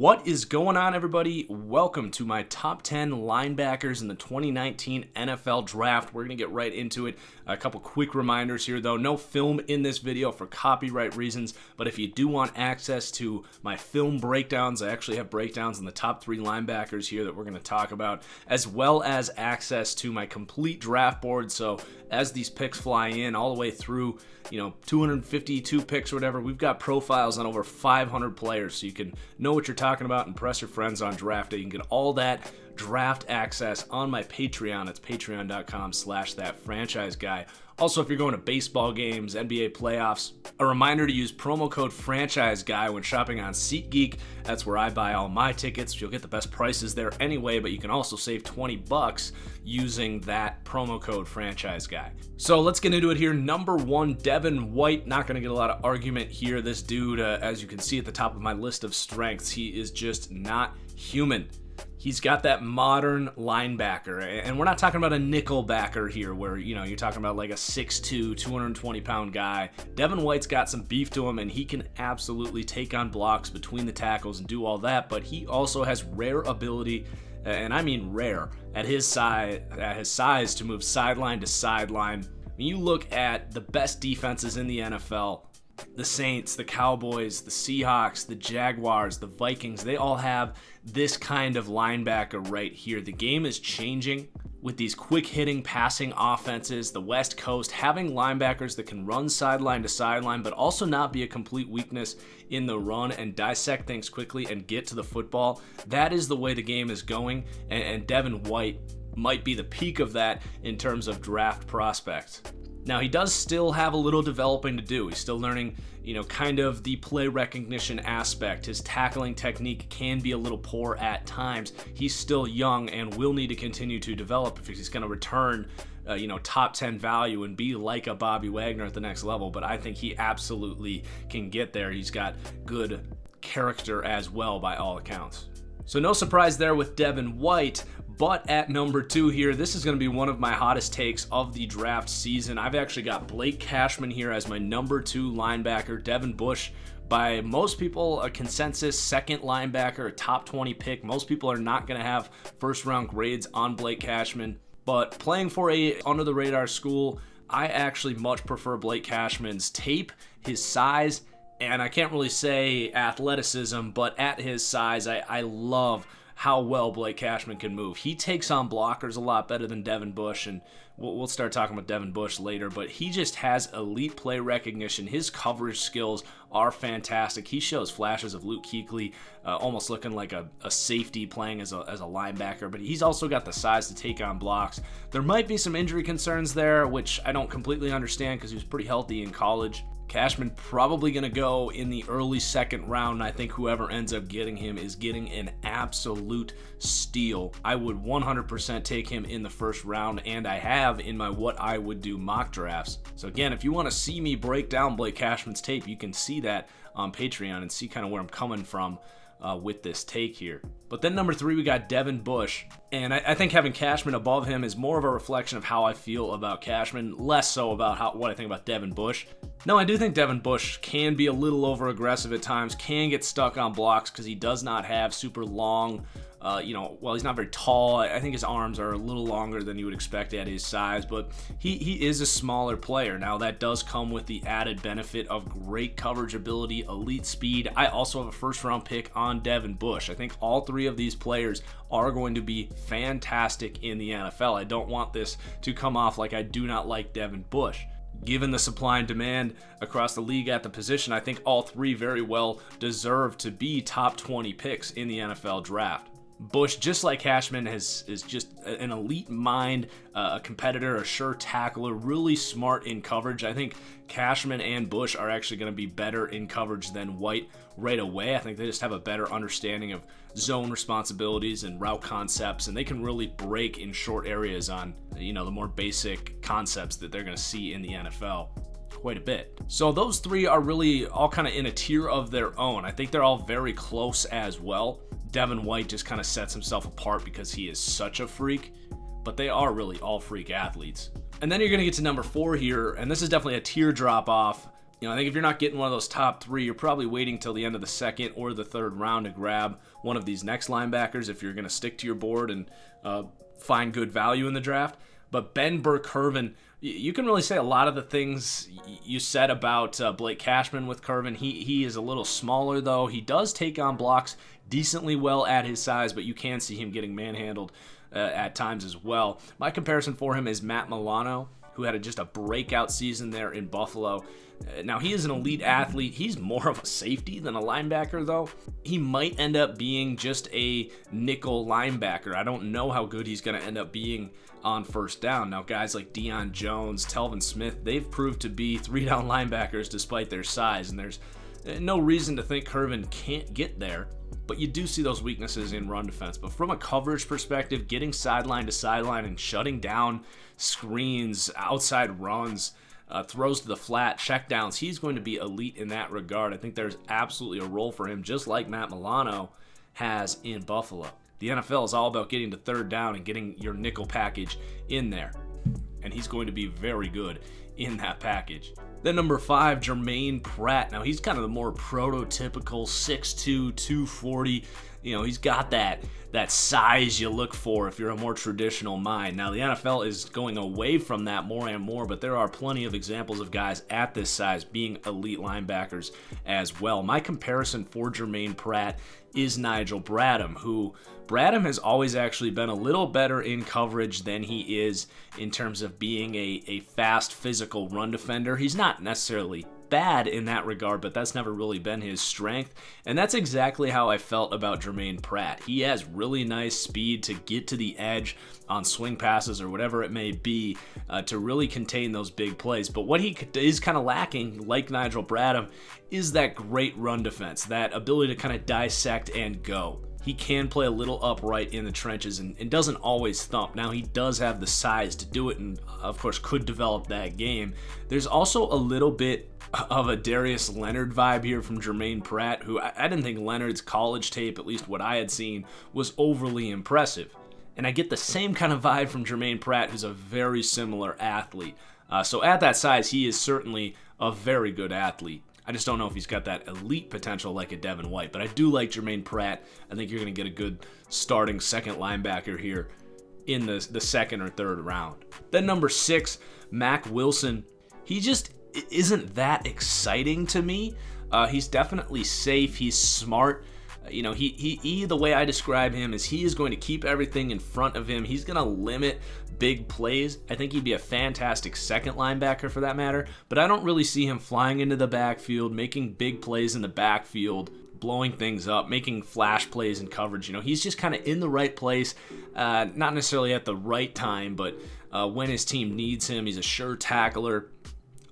What is going on, everybody? Welcome to my top 10 linebackers in the 2019 NFL Draft. We're going to get right into it. A couple quick reminders here, though. No film in this video for copyright reasons, but if you do want access to my film breakdowns, I actually have breakdowns on the top 3 linebackers here that we're going to talk about, as well as access to my complete draft board. So as these picks fly in all the way through, 252 picks or whatever, we've got profiles on over 500 players, so you can know what you're talking about, impress your friends on draft day. You can get all that draft access on my Patreon. It's patreon.com/ThatFranchiseGuy. Also, if you're going to baseball games, NBA playoffs, a reminder to use promo code FranchiseGuy when shopping on SeatGeek. That's where I buy all my tickets. You'll get the best prices there anyway, but you can also save $20 using that promo code FranchiseGuy. So let's get into it here. Number 1, Devin White. Not going to get a lot of argument here. This dude, as you can see at the top of my list of strengths, he is just not human. He's got that modern linebacker, and we're not talking about a nickel backer here where, you're talking about like a 6'2", 220-pound guy. Devin White's got some beef to him, and he can absolutely take on blocks between the tackles and do all that, but he also has rare ability, and I mean rare, at his size to move sideline to sideline. When you look at the best defenses in the NFL, the Saints, the Cowboys, the Seahawks, the Jaguars, the Vikings, they all have this kind of linebacker right here. The game is changing with these quick-hitting passing offenses. The West Coast having linebackers that can run sideline to sideline, but also not be a complete weakness in the run and dissect things quickly and get to the football. That is the way the game is going, and Devin White might be the peak of that in terms of draft prospects. Now, he does still have a little developing to do. He's still learning, kind of the play recognition aspect. His tackling technique can be a little poor at times. He's still young and will need to continue to develop if he's going to return, top 10 value and be like a Bobby Wagner at the next level. But I think he absolutely can get there. He's got good character as well, by all accounts. So no surprise there with Devin White. But at number 2 here, this is going to be one of my hottest takes of the draft season. I've actually got Blake Cashman here as my number 2 linebacker. Devin Bush, by most people, a consensus second linebacker, a top 20 pick. Most people are not going to have first round grades on Blake Cashman. But playing for a under the radar school, I actually much prefer Blake Cashman's tape, his size, and I can't really say athleticism, but at his size, I love how well Blake Cashman can move. He takes on blockers a lot better than Devin Bush, and we'll start talking about Devin Bush later, but he just has elite play recognition. His coverage skills are fantastic. He shows flashes of Luke Kuechly, almost looking like a safety playing as a linebacker, but he's also got the size to take on blocks. There might be some injury concerns there, which I don't completely understand because he was pretty healthy in college. Cashman probably going to go in the early second round, and I think whoever ends up getting him is getting an absolute steal. I would 100% take him in the first round, and I have in my What I Would Do mock drafts. So again, if you want to see me break down Blake Cashman's tape, you can see that on Patreon and see kind of where I'm coming from with this take here. But then number 3, we got Devin Bush. And I think having Cashman above him is more of a reflection of how I feel about Cashman, less so about what I think about Devin Bush. No, I do think Devin Bush can be a little over-aggressive at times, can get stuck on blocks because he does not have super long, he's not very tall. I think his arms are a little longer than you would expect at his size, but he is a smaller player. Now, that does come with the added benefit of great coverage ability, elite speed. I also have a first-round pick on Devin Bush. I think all 3 of these players are going to be fantastic in the NFL. I don't want this to come off like I do not like Devin Bush. Given the supply and demand across the league at the position, I think all 3 very well deserve to be top 20 picks in the NFL draft. Bush, just like Cashman, is just an elite mind, a competitor, a sure tackler, really smart in coverage. I think Cashman and Bush are actually going to be better in coverage than White right away. I think they just have a better understanding of zone responsibilities and route concepts, and they can really break in short areas on, the more basic concepts that they're going to see in the NFL quite a bit. So those 3 are really all kind of in a tier of their own. I think they're all very close as well. Devin White just kind of sets himself apart because he is such a freak, but they are really all freak athletes. And then you're going to get to number 4 here, and this is definitely a tier drop off I think if you're not getting one of those top 3, you're probably waiting till the end of the second or the third round to grab one of these next linebackers if you're going to stick to your board and find good value in the draft. But Ben Burr-Kirven, you can really say a lot of the things you said about Blake Cashman with Kirven. He is a little smaller, though. He does take on blocks decently well at his size, but you can see him getting manhandled at times as well. My comparison for him is Matt Milano, who had just a breakout season there in Buffalo. Now, he is an elite athlete. He's more of a safety than a linebacker, though. He might end up being just a nickel linebacker. I don't know how good he's going to end up being on first down. Now, guys like Deion Jones, Telvin Smith, they've proved to be 3-down linebackers despite their size, and there's no reason to think Kirven can't get there. But you do see those weaknesses in run defense. But from a coverage perspective, getting sideline to sideline and shutting down screens, outside runs, throws to the flat, checkdowns, he's going to be elite in that regard. I think there's absolutely a role for him, just like Matt Milano has in Buffalo. The NFL is all about getting to third down and getting your nickel package in there. And he's going to be very good in that package. Then number 5, Germaine Pratt. Now, he's kind of the more prototypical 6'2", 240. He's got that size you look for if you're a more traditional mind. Now, the NFL is going away from that more and more, but there are plenty of examples of guys at this size being elite linebackers as well. My comparison for Germaine Pratt is Nigel Bradham, who Bradham has always actually been a little better in coverage than he is in terms of being a fast physical run defender. He's not necessarily bad in that regard, but that's never really been his strength, and that's exactly how I felt about Germaine Pratt. He has really nice speed to get to the edge on swing passes or whatever it may be to really contain those big plays, but what he is kind of lacking, like Nigel Bradham, is that great run defense, that ability to kind of dissect and go. He can play a little upright in the trenches and doesn't always thump. Now, he does have the size to do it and, of course, could develop that game. There's also a little bit of a Darius Leonard vibe here from Germaine Pratt, who I didn't think Leonard's college tape, at least what I had seen, was overly impressive. And I get the same kind of vibe from Germaine Pratt, who's a very similar athlete. So at that size, he is certainly a very good athlete. I just don't know if he's got that elite potential like a Devin White, but I do like Germaine Pratt. I think you're going to get a good starting second linebacker here in the second or third round. Then number 6, Mack Wilson. He just isn't that exciting to me. He's definitely safe. He's smart. He the way I describe him is he is going to keep everything in front of him. He's going to limit big plays. I think he'd be a fantastic second linebacker for that matter, but I don't really see him flying into the backfield, making big plays in the backfield, blowing things up, making flash plays in coverage. He's just kind of in the right place, not necessarily at the right time, but when his team needs him. He's a sure tackler,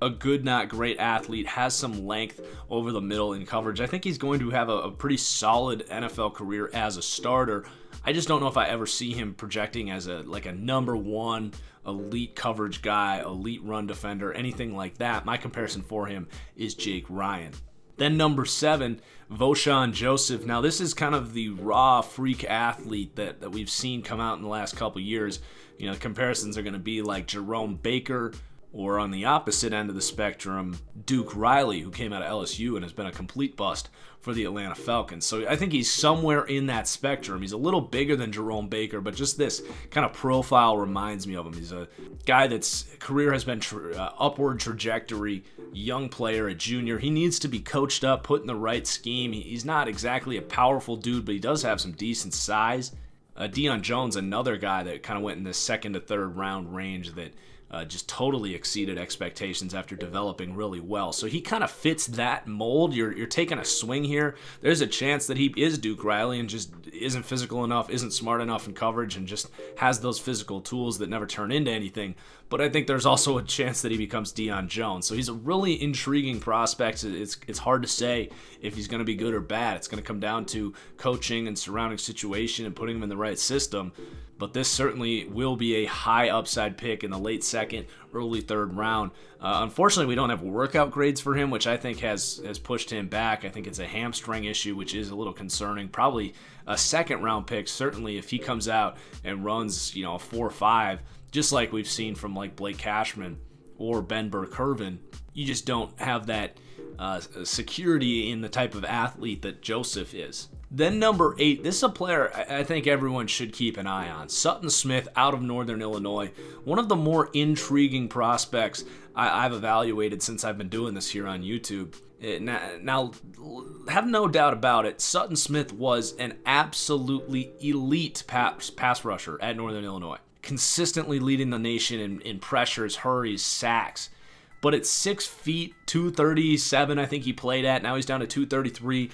a good, not great athlete, has some length over the middle in coverage. I think he's going to have a pretty solid NFL career as a starter. I just don't know if I ever see him projecting as a number 1 elite coverage guy, elite run defender, anything like that. My comparison for him is Jake Ryan. Then number 7, Vosean Joseph. Now, this is kind of the raw freak athlete that we've seen come out in the last couple years. Comparisons are going to be like Jerome Baker, or on the opposite end of the spectrum, Duke Riley, who came out of LSU and has been a complete bust for the Atlanta Falcons. So I think he's somewhere in that spectrum. He's a little bigger than Jerome Baker, but just this kind of profile reminds me of him. He's a guy that's career has been upward trajectory, young player, a junior. He needs to be coached up, put in the right scheme. He's not exactly a powerful dude, but he does have some decent size. Deion Jones, another guy that kind of went in the second to third round range that just totally exceeded expectations after developing really well. So he kind of fits that mold. You're taking a swing here. There's a chance that he is Duke Riley and just isn't physical enough, isn't smart enough in coverage, and just has those physical tools that never turn into anything. But I think there's also a chance that he becomes Deion Jones. So he's a really intriguing prospect. It's hard to say if he's going to be good or bad. It's going to come down to coaching and surrounding situation and putting him in the right system. But this certainly will be a high upside pick in the late second, early third round. Unfortunately, we don't have workout grades for him, which I think has pushed him back. I think it's a hamstring issue, which is a little concerning. Probably a second round pick, certainly, if he comes out and runs, a 4.5, just like we've seen from like Blake Cashman or Ben Burr-Kirven. You just don't have that security in the type of athlete that Joseph is. Then number 8, this is a player I think everyone should keep an eye on. Sutton Smith out of Northern Illinois. One of the more intriguing prospects I've evaluated since I've been doing this here on YouTube. Now, have no doubt about it, Sutton Smith was an absolutely elite pass rusher at Northern Illinois. Consistently leading the nation in pressures, hurries, sacks. But at 6 feet, 237, I think he played at. Now he's down to 233.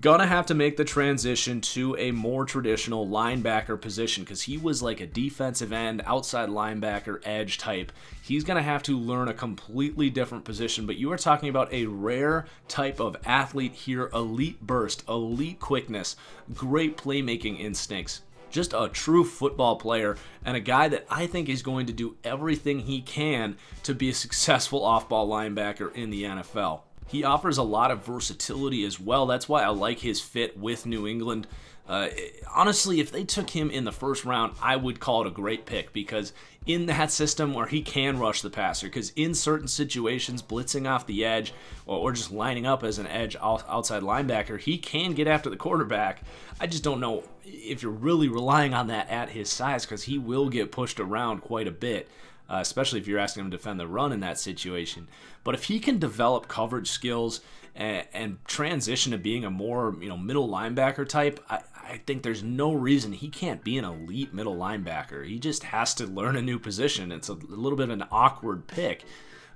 Gonna have to make the transition to a more traditional linebacker position because he was like a defensive end, outside linebacker, edge type. He's gonna have to learn a completely different position, but you are talking about a rare type of athlete here. Elite burst, elite quickness, great playmaking instincts. Just a true football player and a guy that I think is going to do everything he can to be a successful off-ball linebacker in the NFL. He offers a lot of versatility as well. That's why I like his fit with New England. Honestly, if they took him in the first round, I would call it a great pick because in that system where he can rush the passer, because in certain situations, blitzing off the edge or just lining up as an edge outside linebacker, he can get after the quarterback. I just don't know if you're really relying on that at his size because he will get pushed around quite a bit. Especially if you're asking him to defend the run in that situation. But if he can develop coverage skills and transition to being a more middle linebacker type, I think there's no reason he can't be an elite middle linebacker. He just has to learn a new position. It's a little bit of an awkward pick.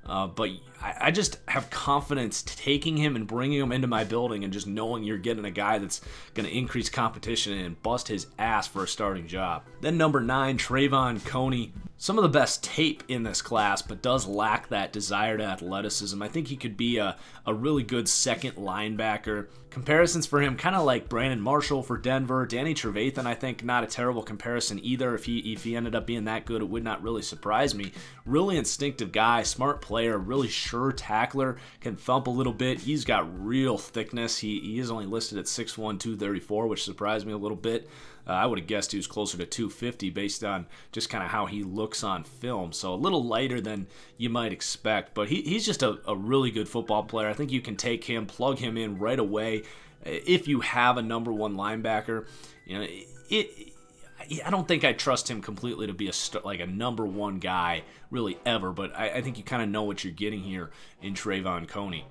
But I just have confidence taking him and bringing him into my building and just knowing you're getting a guy that's going to increase competition and bust his ass for a starting job. Then number 9, Tre'Von Coney. Some of the best tape in this class, but does lack that desired athleticism. I think he could be a really good second linebacker. Comparisons for him, kind of like Brandon Marshall for Denver. Danny Trevathan, I think, not a terrible comparison either. If he ended up being that good, it would not really surprise me. Really instinctive guy, smart player, really sure tackler, can thump a little bit. He's got real thickness. He is only listed at 6'1", 234, which surprised me a little bit. I would have guessed he was closer to 250 based on just kind of how he looks on film. So a little lighter than you might expect. But he's just a really good football player. I think you can take him, plug him in right away if you have a number 1 linebacker. I don't think I trust him completely to be a number 1 guy really ever. But I think you kind of know what you're getting here in Tre'Von Coney.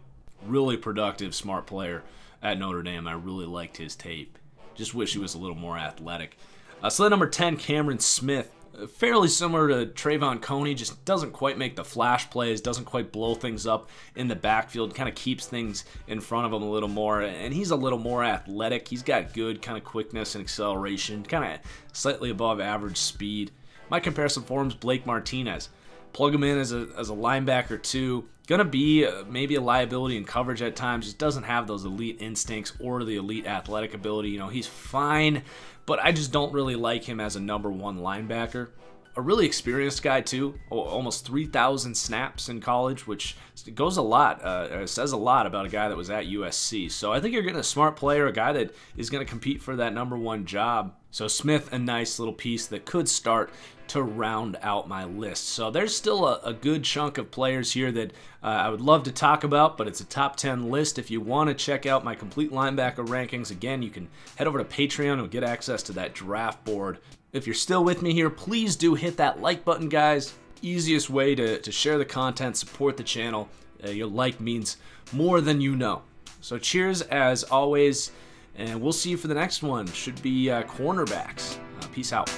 Really productive, smart player at Notre Dame. I really liked his tape. Just wish he was a little more athletic. So then number 10, Cameron Smith. Fairly similar to Tre'Von Coney, just doesn't quite make the flash plays, doesn't quite blow things up in the backfield, kind of keeps things in front of him a little more, and he's a little more athletic. He's got good kind of quickness and acceleration, kind of slightly above average speed. My comparison for him is Blake Martinez. Plug him in as a linebacker too. Gonna be maybe a liability in coverage at times. Just doesn't have those elite instincts or the elite athletic ability. He's fine, but I just don't really like him as a number 1 linebacker. A really experienced guy too. Almost 3,000 snaps in college, which goes a lot. Says a lot about a guy that was at USC. So I think you're getting a smart player, a guy that is going to compete for that number 1 job. So Smith, a nice little piece that could start to round out my list. So there's still a good chunk of players here that I would love to talk about, but it's a top 10 list. If you want to check out my complete linebacker rankings, again, you can head over to Patreon and get access to that draft board. If you're still with me here, please do hit that like button, guys. Easiest way to share the content, support the channel. Your like means more than you know. So cheers as always, and we'll see you for the next one. Should be cornerbacks. Peace out.